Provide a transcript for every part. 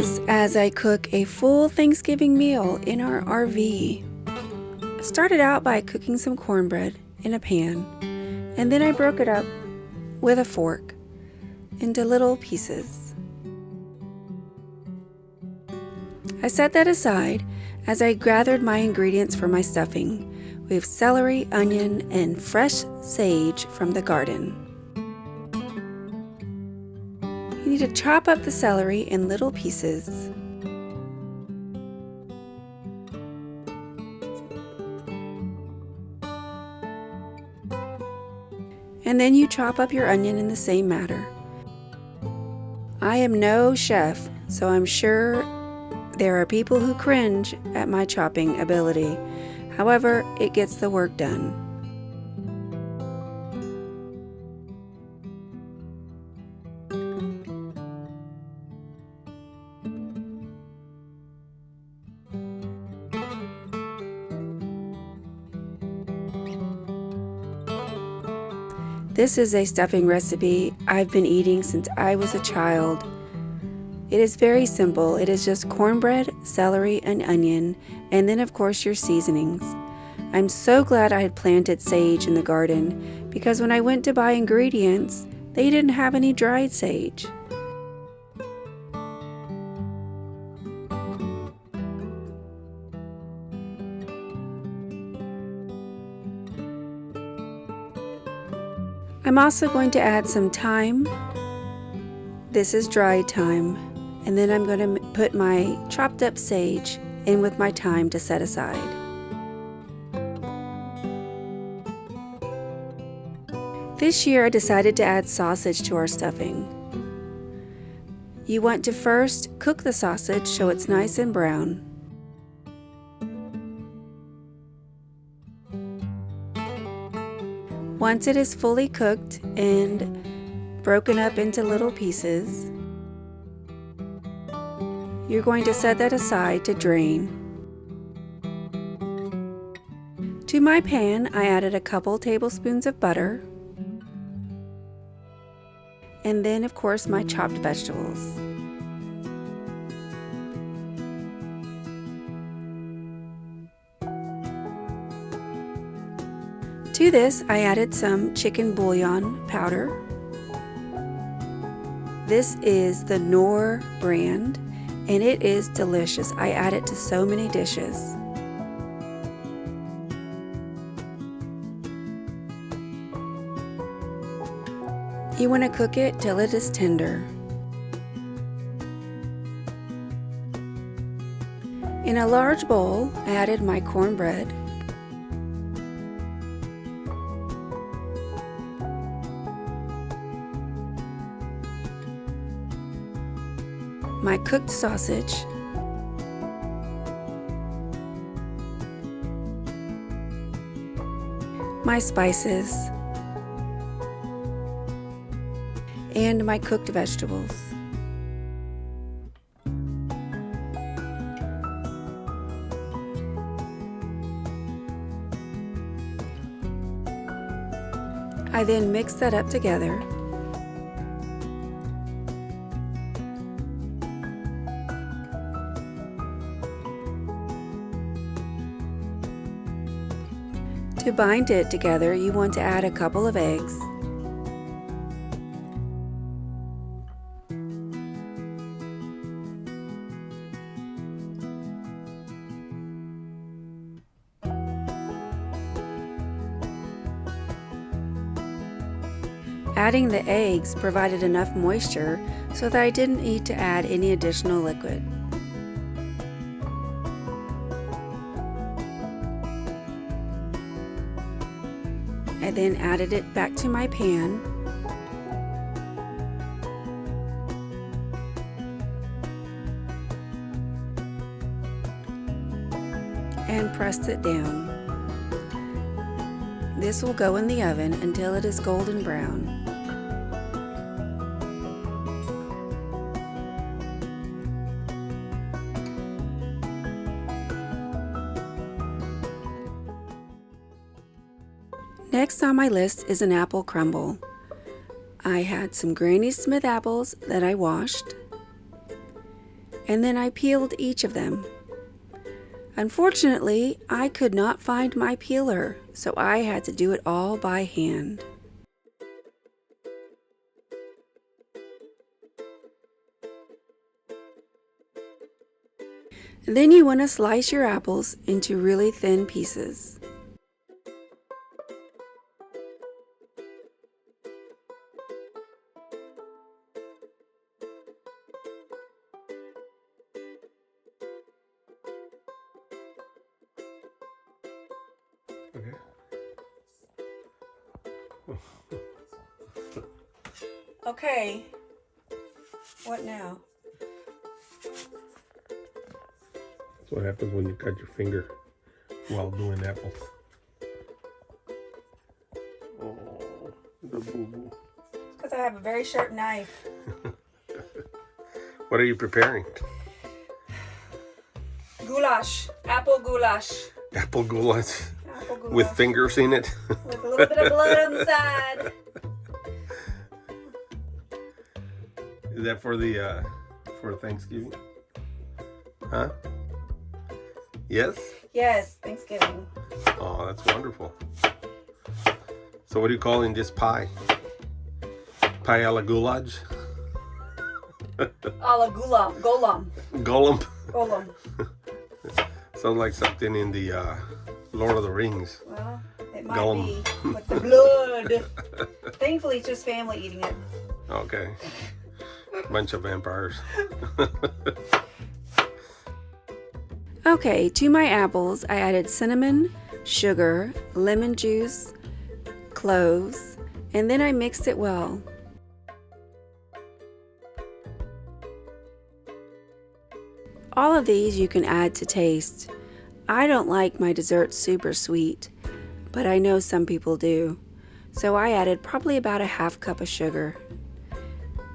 us as I cook a full Thanksgiving meal in our RV. I started out by cooking some cornbread in a pan, and then I broke it up with a fork into little pieces. I set that aside as I gathered my ingredients for my stuffing. We have celery, onion, and fresh sage from the garden. You need to chop up the celery in little pieces. And then you chop up your onion in the same manner. I am no chef, so I'm sure there are people who cringe at my chopping ability. However, it gets the work done. This is a stuffing recipe I've been eating since I was a child. It is very simple. It is just cornbread, celery, and onion, and then of course your seasonings. I'm so glad I had planted sage in the garden because when I went to buy ingredients, they didn't have any dried sage. I'm also going to add some thyme. This is dried thyme. And then I'm going to put my chopped up sage in with my thyme to set aside. This year I decided to add sausage to our stuffing. You want to first cook the sausage so it's nice and brown. Once it is fully cooked and broken up into little pieces, you're going to set that aside to drain. To my pan, I added a couple tablespoons of butter, and then of course my chopped vegetables. To this, I added some chicken bouillon powder. This is the Knorr brand, and it is delicious. I add it to so many dishes. You want to cook it till it is tender. In a large bowl, I added my cornbread, my cooked sausage, my spices, and my cooked vegetables. I then mix that up together. To bind it together, you want to add a couple of eggs. Adding the eggs provided enough moisture so that I didn't need to add any additional liquid. I then added it back to my pan. And pressed it down. This will go in the oven until it is golden brown. Next on my list is an apple crumble. I had some Granny Smith apples that I washed, and then I peeled each of them. Unfortunately, I could not find my peeler, so I had to do it all by hand. Then you want to slice your apples into really thin pieces. Okay. Okay, what now? That's what happens when you cut your finger while doing apples. Oh, the boo-boo. Because I have a very sharp knife. What are you preparing? Goulash, apple goulash. Apple goulash Apple goulash. with fingers in it. With a little bit of blood on the side. Is that for the for Thanksgiving? Huh? Yes? Yes, Thanksgiving. Oh, that's wonderful. So what are you calling this pie? Pie a la goulash? A la golam. Gollum? Golam. Sounds like something in the Lord of the Rings. Well, it might Gollum. be with the blood. Thankfully, it's just family eating it. Okay. Bunch of vampires. Okay, to my apples, I added cinnamon, sugar, lemon juice, cloves, and then I mixed it well. All of these you can add to taste. I don't like my dessert super sweet, but I know some people do. So I added probably about a half cup of sugar.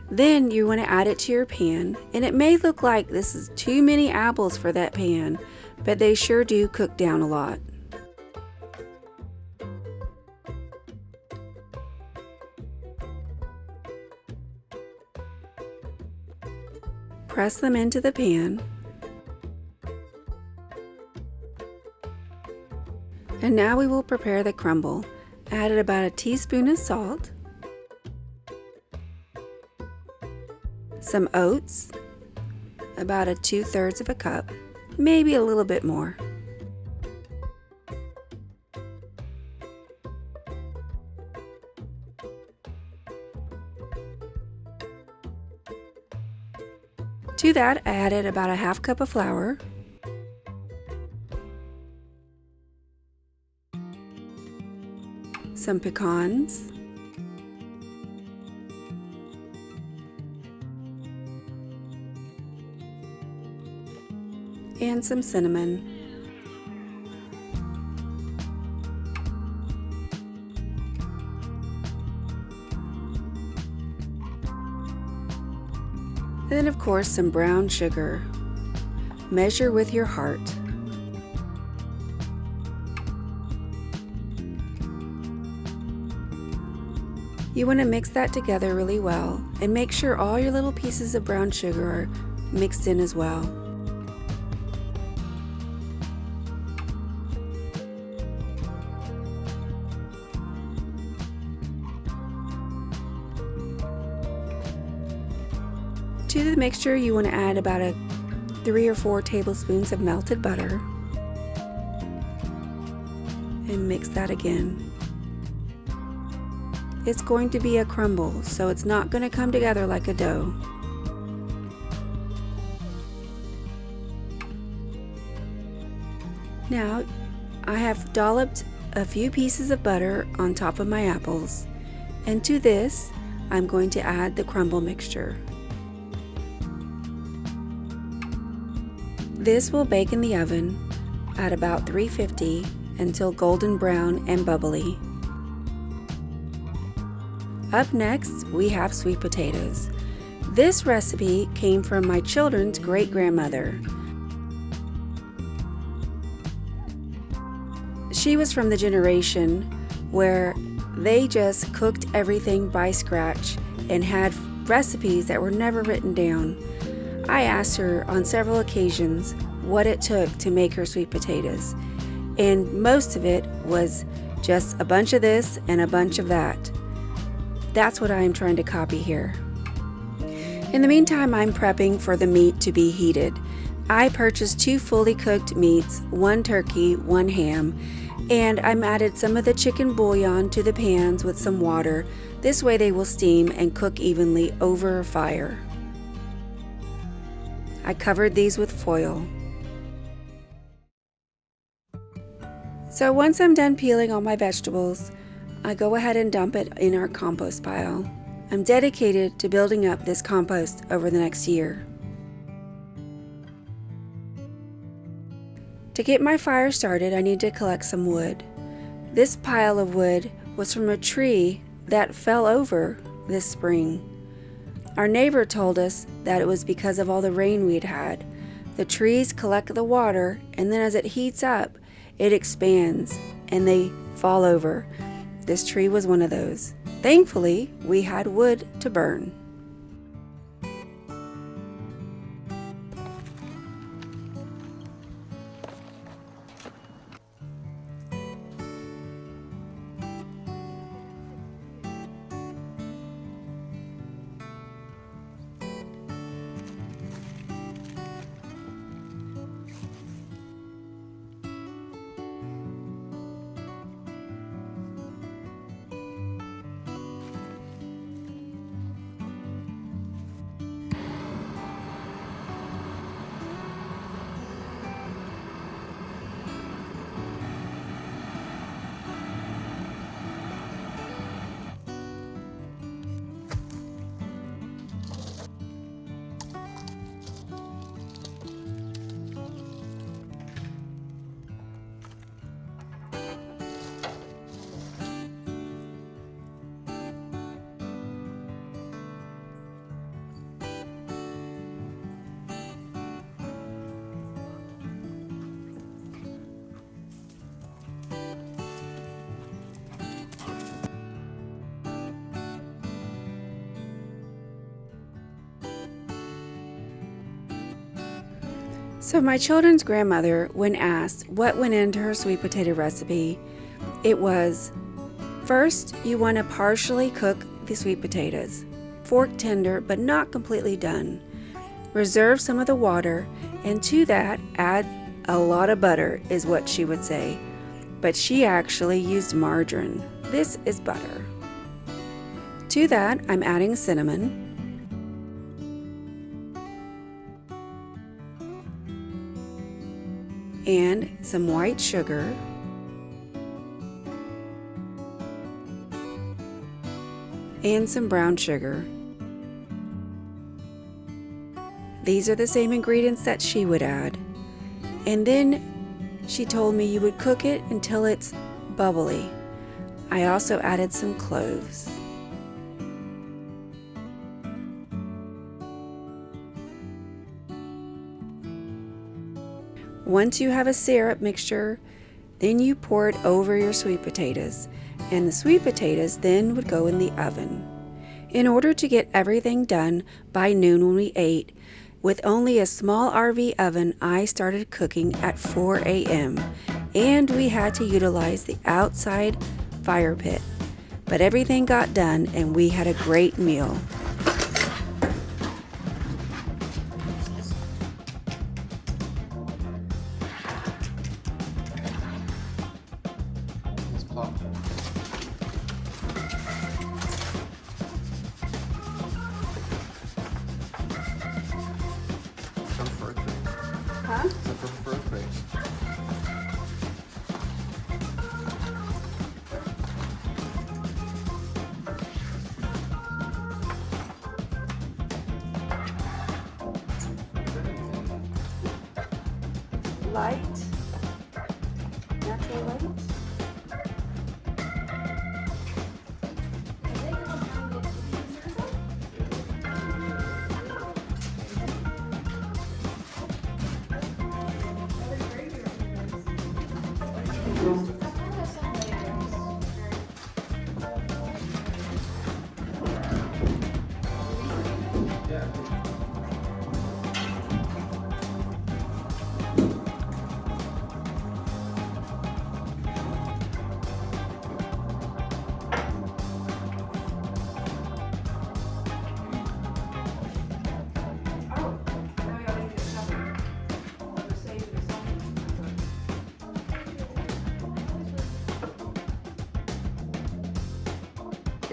Then you want to add it to your pan, and it may look like this is too many apples for that pan, but they sure do cook down a lot. Press them into the pan. And now we will prepare the crumble. Added about a teaspoon of salt, some oats, about a 2/3 of a cup, maybe a little bit more. To that, I added about a half cup of flour, some pecans, and some cinnamon. Then, of course, some brown sugar. Measure with your heart. You want to mix that together really well and make sure all your little pieces of brown sugar are mixed in as well. To the mixture, you want to add about 3 or 4 tablespoons of melted butter and mix that again. It's going to be a crumble, so it's not going to come together like a dough. Now, I have dolloped a few pieces of butter on top of my apples, and to this, I'm going to add the crumble mixture. This will bake in the oven at about 350 until golden brown and bubbly. Up next, we have sweet potatoes. This recipe came from my children's great-grandmother. She was from the generation where they just cooked everything by scratch and had recipes that were never written down. I asked her on several occasions what it took to make her sweet potatoes, and most of it was just a bunch of this and a bunch of that. That's what I am trying to copy here. In the meantime, I'm prepping for the meat to be heated. I purchased 2 fully cooked meats, 1 turkey, 1 ham, and I'm added some of the chicken bouillon to the pans with some water. This way they will steam and cook evenly over a fire. I covered these with foil. So once I'm done peeling all my vegetables, I go ahead and dump it in our compost pile. I'm dedicated to building up this compost over the next year. To get my fire started, I need to collect some wood. This pile of wood was from a tree that fell over this spring. Our neighbor told us that it was because of all the rain we'd had. The trees collect the water, and then as it heats up, it expands and they fall over. This tree was one of those. Thankfully, we had wood to burn. So my children's grandmother, when asked what went into her sweet potato recipe, it was, first, you want to partially cook the sweet potatoes, fork tender but not completely done. Reserve some of the water, and to that add a lot of butter, is what she would say. But she actually used margarine. This is butter. To that, I'm adding cinnamon, and some white sugar, and some brown sugar. These are the same ingredients that she would add. And then she told me you would cook it until it's bubbly. I also added some cloves. Once you have a syrup mixture, then you pour it over your sweet potatoes, and the sweet potatoes then would go in the oven. In order to get everything done by noon when we ate, with only a small RV oven, I started cooking at 4 a.m., and we had to utilize the outside fire pit. But everything got done, and we had a great meal. Huh? Light, natural light.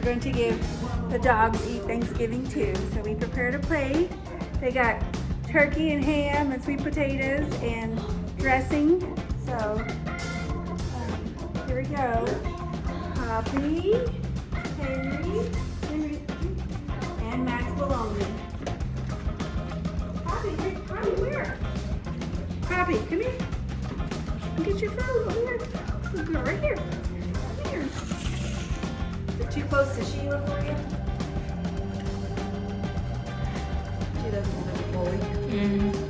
going to give the dogs eat Thanksgiving too. So we prepared a plate. They got turkey and ham and sweet potatoes and dressing. So here we go. Poppy, Henry, and Max Bologna. Poppy, where? Poppy, come here. Get your food over here. Go right here. Come here. Is it too close to Sheila for you? She doesn't want to be bullied.